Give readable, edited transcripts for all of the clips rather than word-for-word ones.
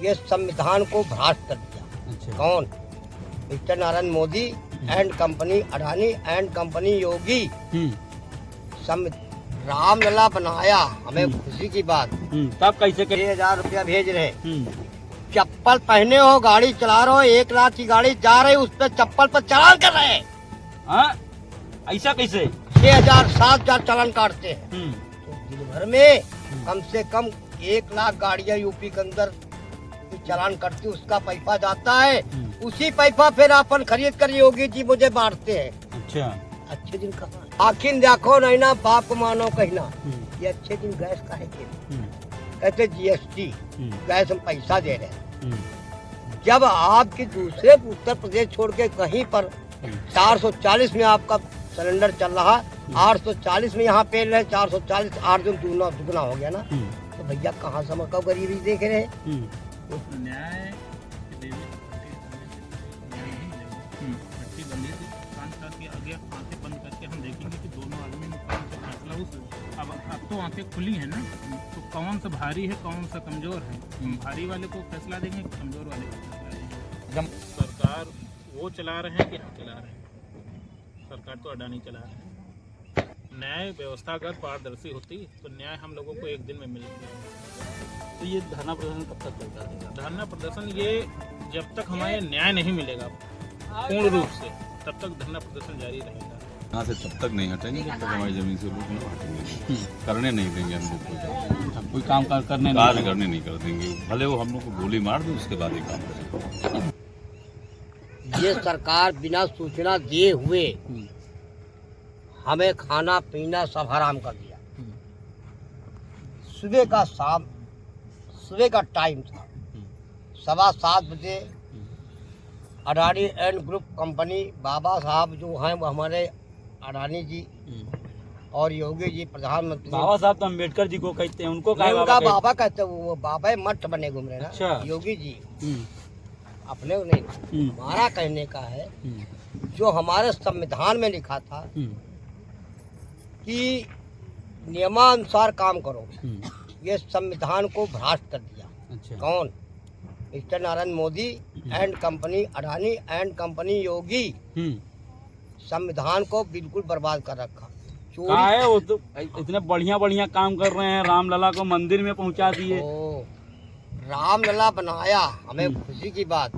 ये संविधान को भ्रष्ट कर दिया। अच्छा। कौन? Mister Narendra Modi and company, Adani and company, Yogi. Ramlalla बनाया, हमें खुशी की बात। तब कैसे 6,000 रुपया भेज रहे। चप्पल पहने हो, गाड़ी चला रहे हो, 1 लाख की गाड़ी जा रही, उस पर चप्पल पर चालान कर रहे हैं। ऐसा कैसे? 6,000 7,000 चालान काटते हैं। तो दिन भर में कम से कम 1 लाख गाड़ियां यूपी के अंदर चालान करती, उसका पैसा जाता है। उसी पैसा फिर अपन खरीद कर योगी जी मुझे बांटते हैं। अच्छा। अच्छे दिन कहाँ? आखिर देखो नहीं ना, बाप को मानो कहना। ये अच्छे दिन गैस का है कहते जीएसटी, गैस हम पैसा दे रहे हैं। जब आपके दूसरे उत्तर प्रदेश छोड़ के कहीं पर 440 में आपका सिलेंडर चल रहा, 840 में यहाँ पे रहे, 440 8 दिन दुगना हो गया ना। तो भैया कहाँ से हम गरीबी देख रहे हैं? न्याय आगे आंखें बंद करके हम देखेंगे कि दोनों आदमी ने कौन सा फैसला उस अब तो आंखें खुली है ना, तो कौन सा भारी है कौन सा कमजोर है। भारी वाले को फैसला देंगे, कमजोर वाले को फैसला देंगे। सरकार वो चला रहे हैं कि हम चला रहे हैं? सरकार तो अडानी चला रहे हैं। न्याय व्यवस्था अगर पारदर्शी होती तो न्याय हम लोगों को एक दिन में मिल गया। तो ये धरना प्रदर्शन कब तक चलता रहेगा? धरना प्रदर्शन ये जब तक हमारे न्याय नहीं मिलेगा पूर्ण रूप से, तब तक धरना प्रदर्शन जारी रहेगा। यहाँ से तब तक नहीं हटेंगे जब तक हमारी जमीन से लोग नहीं हटेंगे। करने नहीं देंगे हम लोग कोई काम करने नहीं कर देंगे। भले वो हम लोग को गोली मार दे, उसके बाद ही काम करेंगे। ये सरकार बिना सूचना दिए हुए हमें खाना पीना सब हराम कर दिया। सुबह का टाइम था, 7:15 बजे अडानी एंड ग्रुप कंपनी, बाबा साहब जो हैं वो हमारे अडानी जी और योगी जी प्रधानमंत्री। बाबा साहब तो अम्बेडकर जी को कहते हैं, उनको उनका बाबा कहते हैं, वो बाबा मठ बने घूम रहे ना। अच्छा। योगी जी अपने नहीं, हमारा कहने का है जो हमारे संविधान में लिखा था कि नियमानुसार काम करो, ये संविधान को भ्रष्ट कर दिया। अच्छा। कौन? Mister Narendra Modi and company, Adani and company, Yogi. संविधान को बिल्कुल बर्बाद कर रखा। कहाँ है वो? तो इतने बढ़िया काम कर रहे हैं, रामलला को मंदिर में पहुंचा दिए। रामलला बनाया, हमें खुशी की बात।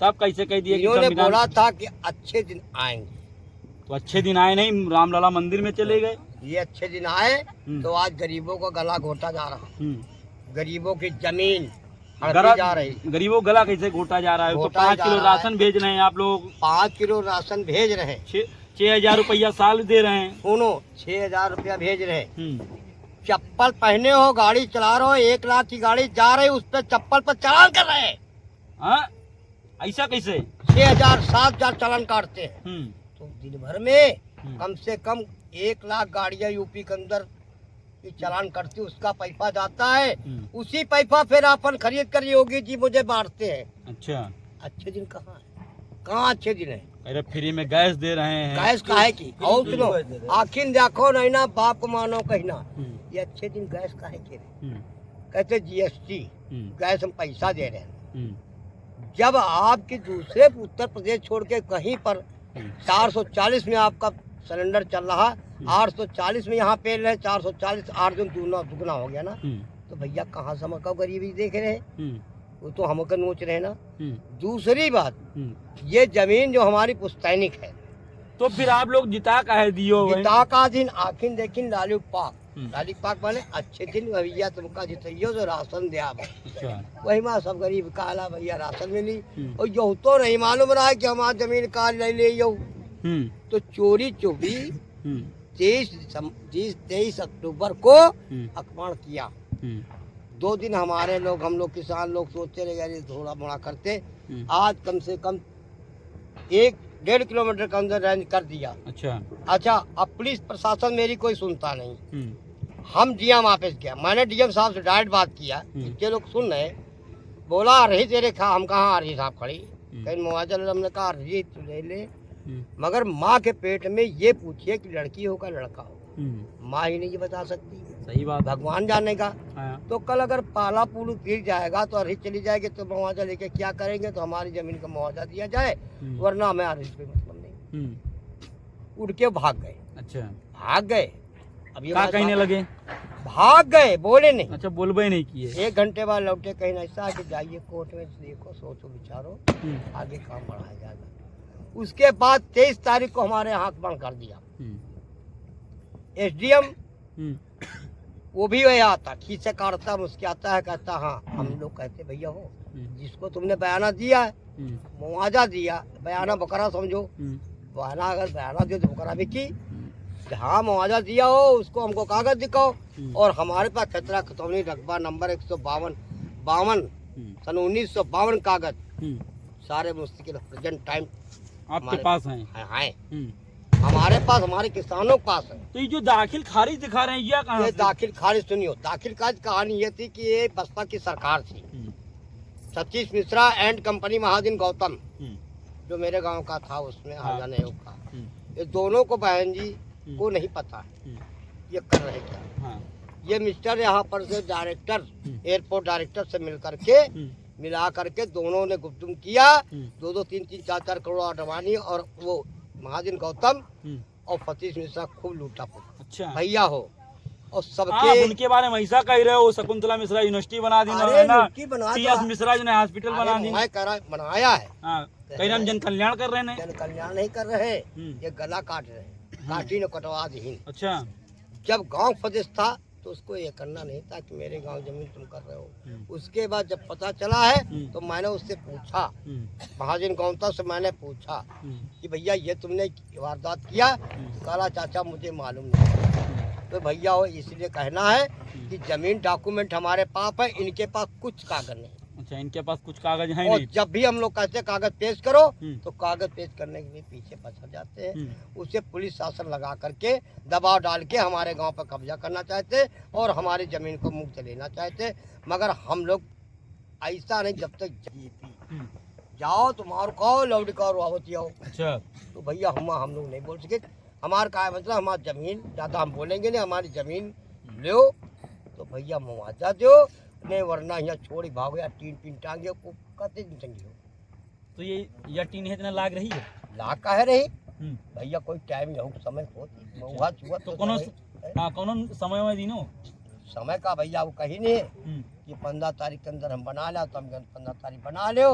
तब कैसे कह दिए? इन्होंने बोला था कि अच्छे दिन आएंगे, तो अच्छे दिन आए नहीं, रामलला मंदिर में चले गए। ये अच्छे दिन आए तो आज गरीबों का गला घोटा जा रहा। गरीबों की जमीन जा रही। गरीबों गला कैसे घोटा जा रहा है? तो 5 किलो राशन भेज रहे हैं आप लोग। 5 किलो राशन भेज रहे हैं। 6,000 रुपया साल दे रहे हैं। सुनो, 6,000 रुपया भेज रहे हैं। चप्पल पहने हो, गाड़ी चला रहे हो, 1 लाख की गाड़ी जा रही, उस पर चप्पल पर चालान कर रहे हैं। ऐसा कैसे? 6,000 7,000 चालान काटते हैं। तो दिन भर में कम से कम 1 लाख गाड़ियां यूपी के अंदर चालान करती, उसका पैसा जाता है। उसी पैसा फिर अपन खरीद कर योगी जी मुझे बांटते हैं। अच्छा। अच्छे दिन कहाँ है? कहाँ अच्छे दिन है? अरे फ्री में गैस दे रहे हैं। गैस काहे की? और सुनो, आखिर देखो नहीं ना, बाप को मानो कहना। ये अच्छे दिन गैस काहे के? कहते जीएसटी, गैस हम पैसा दे रहे हैं। जब आपके दूसरे उत्तर प्रदेश छोड़ के कहीं पर 440 में आपका सिलेंडर चल रहा, 840 में यहाँ पे रहे, 440 8 दिन दुगना हो गया ना। तो भैया कहाँ से हम गरीबी देख रहे हैं? वो तो हमको नोच रहे ना। दूसरी बात, ये जमीन जो हमारी पुश्तैनिक है, तो फिर आप लोग जिता का है दियो? जिता का दिन आखिर देखिन लालू पाक माने अच्छे दिन भैया तुमका जितइयो जो राशन दिया। वही माँ सब गरीब काला भैया राशन मिली। और यो तो नहीं मालूम रहा है कि हमारा जमीन का ले लियो। तो चोरी चोरी 23 अक्टूबर को अपमान किया। 2 दिन हमारे लोग, हम लोग किसान लोग सोचते रह गए थोड़ा मोड़ा करते। आज कम से कम 1-1.5 किलोमीटर के अंदर रेंज कर दिया। अच्छा, अब पुलिस प्रशासन मेरी कोई सुनता नहीं। हम डीएम ऑफिस गया, मैंने डीएम साहब से डायरेक्ट बात किया। ये लोग सुन रहे, बोला आ रही तेरे हम कहाँ आ रही साहब खड़ी, कहीं मुआवजा। हमने कहा रही तू ले ले, मगर माँ के पेट में ये पूछिए कि लड़की हो का लड़का हो, माँ ही नहीं बता सकती। सही बात। भगवान जाने का। हाँ। तो कल अगर पाला पुल गिर जाएगा तो अर्जी चली जाएगी तो मुआवजा लेके क्या करेंगे, तो हमारी जमीन का मुआवजा दिया जाए, वरना हमें अर्जी पे मतलब नहीं। उड़ के भाग गए। अच्छा, भाग गए। अब ये क्या कहने लगे? भाग गए, बोले नहीं। अच्छा, बोलबे नहीं किए। 1 घंटे बाद लौटे, कहीं ऐसा कि जाइए कोर्ट में देखो, सोचो विचारो, आगे काम बढ़ाया जाएगा। उसके बाद 23 तारीख को हमारे हाथ बंद कर दिया। SDM वो भी वही आता, ठीक से काटता, मुस्कुराता है, कहता हाँ। हम लोग कहते भैया हो, जिसको तुमने बयाना दिया है, मुआवजा दिया, बयाना बकरा समझो, बयाना अगर बयाना दिया तो बकरा भी की, जहाँ मुआवजा दिया हो उसको हमको कागज दिखाओ। और हमारे पास खतरा खतौनी रकबा नंबर 152 सन 1952 कागज सारे मुस्तकिल प्रेजेंट टाइम आपके पास हैं? हमारे पास, हमारे किसानों के पास है। तो ये जो दाखिल खारिज दिखा रहे हैं, ये कहाँ ये से? दाखिल खारिज सुनियो, दाखिल खारिज कहानी ये थी कि ये बसपा की सरकार थी। सतीश मिश्रा एंड कंपनी महाजन गौतम जो मेरे गांव का था, उसमें हरजान आयोग का, ये दोनों को बहन जी को नहीं पता ये कर रहे क्या। ये मिस्टर यहाँ पर से डायरेक्टर, एयरपोर्ट डायरेक्टर से मिला करके दोनों ने गुफ्तगू किया। 2-2, 3-3, 4-4 करोड़ अडवाणी और वो महाजन गौतम और सतीश मिश्रा खूब लूटा। अच्छा भैया हो, और आप सबके उनके बारे में ऐसा कह रहे हो, शकुंतला मिश्रा यूनिवर्सिटी बना दी अरे है ना, यूनिवर्सिटी बना दिया। CS मिश्रा जी ने हॉस्पिटल बना दी। मैं कह रहा बनाया है, कहीं हम जन कल्याण कर रहे हैं। जन कल्याण नहीं कर रहे, ये गला काट रहे, काटी ने कटवा दी। अच्छा, जब गांव प्रदेश था तो उसको ये करना नहीं था कि मेरे गांव जमीन तुम कर रहे हो। उसके बाद जब पता चला है तो मैंने उससे पूछा, महाजन गौतम से मैंने पूछा कि भैया ये तुमने वारदात किया? काला चाचा मुझे मालूम नहीं। तो भैया हो, इसलिए कहना है कि जमीन डॉक्यूमेंट हमारे पास है, इनके पास कुछ कागज नहीं। अच्छा, इनके पास कुछ कागज है और नहीं। जब भी हम लोग कहते हैं कागज पेश करो तो कागज पेश करने के लिए पीछे पछड़ जाते हैं। उसे पुलिस शासन लगा करके दबाव डाल के हमारे गांव पर कब्जा करना चाहते और हमारी जमीन को मुफ्त लेना चाहते। मगर हम लोग ऐसा नहीं, जब तक जाओ तुम्हारो खाओ लौड़ी का रुआवती आओ। अच्छा, तो भैया हम लोग नहीं बोल सके। हमारा क्या मतलब, हमारी जमीन ज़्यादा हम बोलेंगे नहीं, हमारी जमीन लो तो भैया मुआवजा दो, नहीं वरना यहाँ छोड़ी भागो या टीन टांगे को कते दिन चंगी हो। तो ये टीन इतना लाग रही है? लाग का है रही भैया, कोई टाइम हो समय होती मऊहा चुआ तो कोनो समय में दिनो समय का भैया वो कहीं नहीं है कि 15 तारीख के अंदर हम बना लो, तो हम 15 तारीख बना लो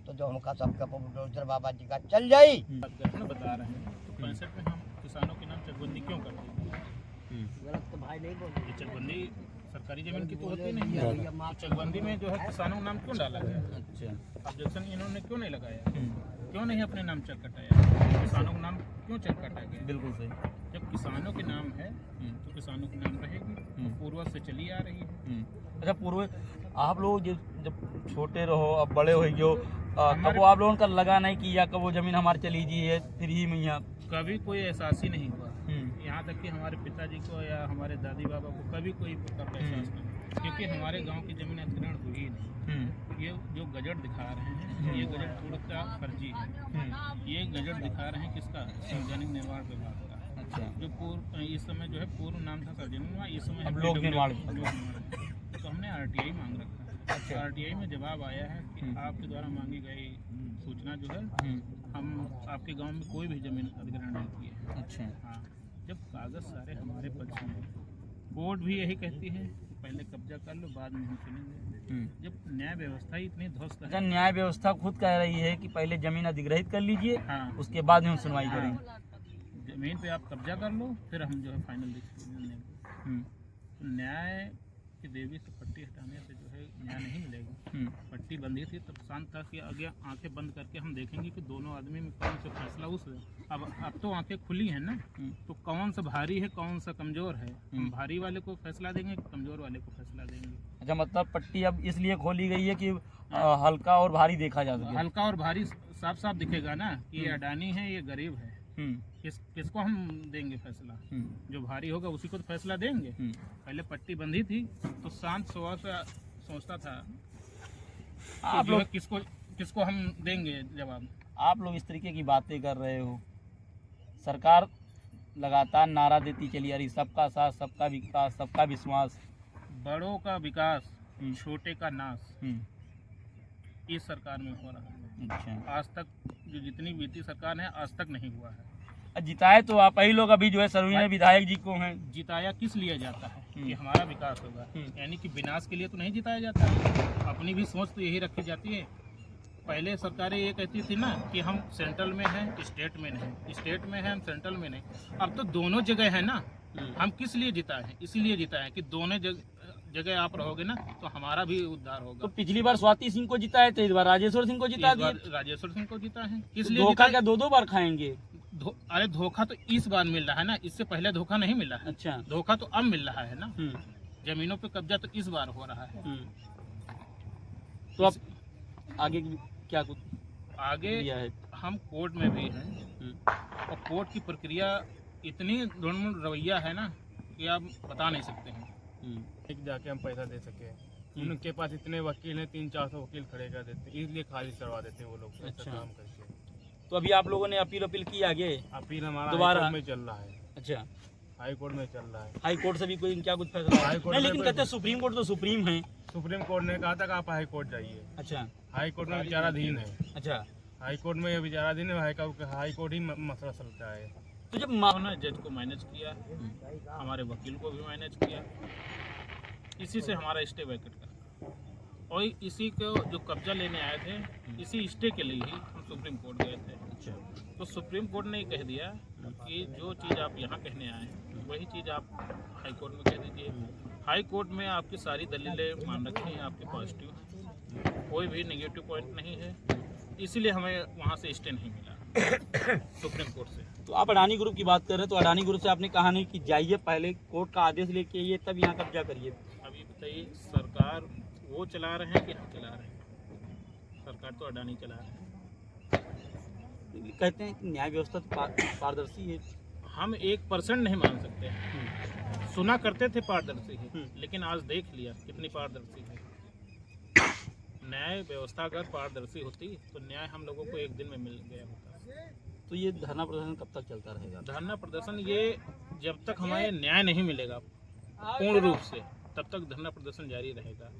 तो जो हमका सबका बुलडोजर बाबा जी का चल जाई। बता रहे हैं तो 65 में हम किसानों के नाम चकबंदी क्यों करते हैं? गलत तो भाई नहीं बोल, ये चकबंदी सरकारी जमीन की तो होती नहीं है। चकबंदी में जो है किसानों का नाम क्यों डाला गया? अच्छा, ऑब्जेक्शन इन्होंने क्यों नहीं लगाया? क्यों नहीं अपने नाम चेक कटाया? किसानों का नाम क्यों चेक कटाया गया? बिल्कुल सही। जब किसानों के नाम है तो किसानों के नाम रहेगी, पूर्वज से चली आ रही है। अच्छा, पूर्व आप लोग जब छोटे रहो, अब बड़े हो गए हो, कब आप लोगों का लगा नहीं कि या कब वो जमीन हमारी चली जी है फिर ही में यहाँ कभी कोई एहसास ही नहीं हुआ। यहाँ तक कि हमारे पिताजी को या हमारे दादी बाबा को कभी कोई प्रकार का एहसास नहीं, क्योंकि हमारे गांव की जमीन अधिग्रहण हुई ही नहीं। ये जो गजट दिखा रहे हैं ये गजट पूरा फर्जी है। ये गजट दिखा रहे हैं किसका? सार्वजनिक निर्माण विभाग का। अच्छा, जो इस समय जो है पूर्व नाम था सार्वजनिक निर्माण, इस समय लोक निर्माण। तो हमने RTI मांग रखा है। अच्छा, RTI में जवाब आया है कि आपके द्वारा मांगी गई सूचना जो है हम आपके गांव में कोई भी जमीन अधिग्रहण नहीं की है। अच्छा, हाँ, जब कागज सारे हमारे पक्ष में, कोर्ट भी यही कहती है कि पहले कब्जा कर लो बाद में हम सुनेंगे। जब न्याय व्यवस्था ही इतनी ध्वस्त है। न्याय व्यवस्था खुद कह रही है कि पहले जमीन अधिग्रहित कर लीजिए, उसके बाद में हम सुनवाई करेंगे। जमीन पे आप कब्जा कर लो फिर हम जो है फाइनल डिसीजन लेंगे। न्याय की देवी से पट्टी हटाने से जो है न्याय नहीं मिलेगा। पट्टी बंधी थी तब शांत था कि आगे आंखें बंद करके हम देखेंगे कि दोनों आदमी में कौन सा फैसला उस है। अब तो आंखें खुली हैं ना, तो कौन सा भारी है कौन सा कमजोर है, हम भारी वाले को फैसला देंगे कमजोर वाले को फैसला देंगे। अच्छा, मतलब पट्टी अब इसलिए खोली गई है कि हल्का और भारी देखा जा सके। हल्का और भारी साफ साफ दिखेगा ना कि ये अडानी है ये गरीब है। किसको हम देंगे फैसला? जो भारी होगा उसी को तो फैसला देंगे। पहले पट्टी बंधी थी तो शांत स्वभाव से सोचता था आप लोग किसको हम देंगे जवाब। आप लोग इस तरीके की बातें कर रहे हो, सरकार लगातार नारा देती चली आ रही, सबका साथ, सबका विकास, सबका विश्वास। बड़ों का विकास, छोटे का नाश, इस सरकार में हो रहा है। अच्छा, आज तक जो जितनी बीती सरकार है आज तक नहीं हुआ है। जिताए तो आप ही लोग अभी जो है सर्वनीय विधायक जी को हैं। जिताया किस लिए जाता है कि हमारा विकास होगा, यानी कि विनाश के लिए तो नहीं जिताया जाता है। अपनी भी सोच तो यही रखी जाती है। पहले सरकारें ये कहती थी ना कि हम सेंट्रल में हैं, स्टेट में नहीं, स्टेट में हैं हम सेंट्रल में नहीं। अब तो दोनों जगह है ना। हम किस लिए जिताए हैं? इसीलिए जिताए हैं कि दोनों जगह आप रहोगे ना तो हमारा भी उद्धार होगा। तो पिछली बार स्वाति सिंह को जिताए थे, इस बार राजेश्वर सिंह को जिता दिए। राजेश्वर सिंह को जिता है। किस लिए धोखा क्या 2-2 बार खाएंगे? अरे धोखा तो इस बार मिल रहा है ना, इससे पहले धोखा नहीं मिला है। अच्छा, धोखा तो अब मिल रहा है ना। जमीनों पे कब्जा तो इस बार हो रहा है। तो अब आगे क्या कुछ आगे दिया है? हम कोर्ट में भी हैं और कोर्ट की प्रक्रिया इतनी ढुंढमुड़ रवैया है ना कि आप बता नहीं सकते हैं। जाके हम पैसा दे सके, उनके पास इतने वकील हैं, 300-400 वकील खड़े कर देते, इसलिए खारिज करवा देते हैं वो लोग। अच्छा। काम करके तो अभी आप लोगों ने अपील की आगे? अपील हमारा दोबारा हाई कोर्ट में चल रहा है। अच्छा, हाई कोर्ट में चल रहा है। हाई कोर्ट से भी कोई क्या कुछ फैसला? हाई कोर्ट नहीं, में लेकिन कहते हैं सुप्रीम कोर्ट तो सुप्रीम है। सुप्रीम कोर्ट ने कहा था कि आप हाई कोर्ट जाइए। अच्छा, हाई कोर्ट में विचाराधीन है। अच्छा, हाई कोर्ट में विचाराधीन है। हाई कोर्ट ही मसला चलता है। तो जब उन्होंने जज को मैनेज किया, हमारे वकील को भी मैनेज किया, इसी से हमारा स्टे वैकेट कर और इसी को जो कब्जा लेने आए थे, इसी स्टे के लिए ही हम सुप्रीम कोर्ट गए थे। अच्छा, तो सुप्रीम कोर्ट ने कह दिया कि जो चीज़ आप यहाँ कहने आए हैं वही चीज़ आप हाई कोर्ट में कह दीजिए। हाई कोर्ट में आपकी सारी दलीलें मान रखी हैं, आपके पॉजिटिव हैं, कोई भी नेगेटिव पॉइंट नहीं है। इसीलिए हमें वहाँ से स्टे नहीं मिला सुप्रीम कोर्ट से। तो आप अडानी ग्रुप की बात कर रहे हैं, तो अडानी ग्रुप से आपने कहा नहीं कि जाइए पहले कोर्ट का आदेश लेके आइए तब यहाँ कब्जा करिए? अभी बताइए, सरकार वो चला रहे हैं कि हम चला रहे हैं? सरकार तो अडानी चला रहे हैं। कहते हैं कि न्याय व्यवस्था तो पारदर्शी है। हम 1% नहीं मान सकते हैं। सुना करते थे पारदर्शी है, लेकिन आज देख लिया कितनी पारदर्शी है। न्याय व्यवस्था अगर पारदर्शी होती तो न्याय हम लोगों को एक दिन में मिल गया होता। तो ये धरना प्रदर्शन कब तक चलता रहेगा? धरना प्रदर्शन ये जब तक हमें न्याय नहीं मिलेगा पूर्ण रूप से, तब तक धरना प्रदर्शन जारी रहेगा।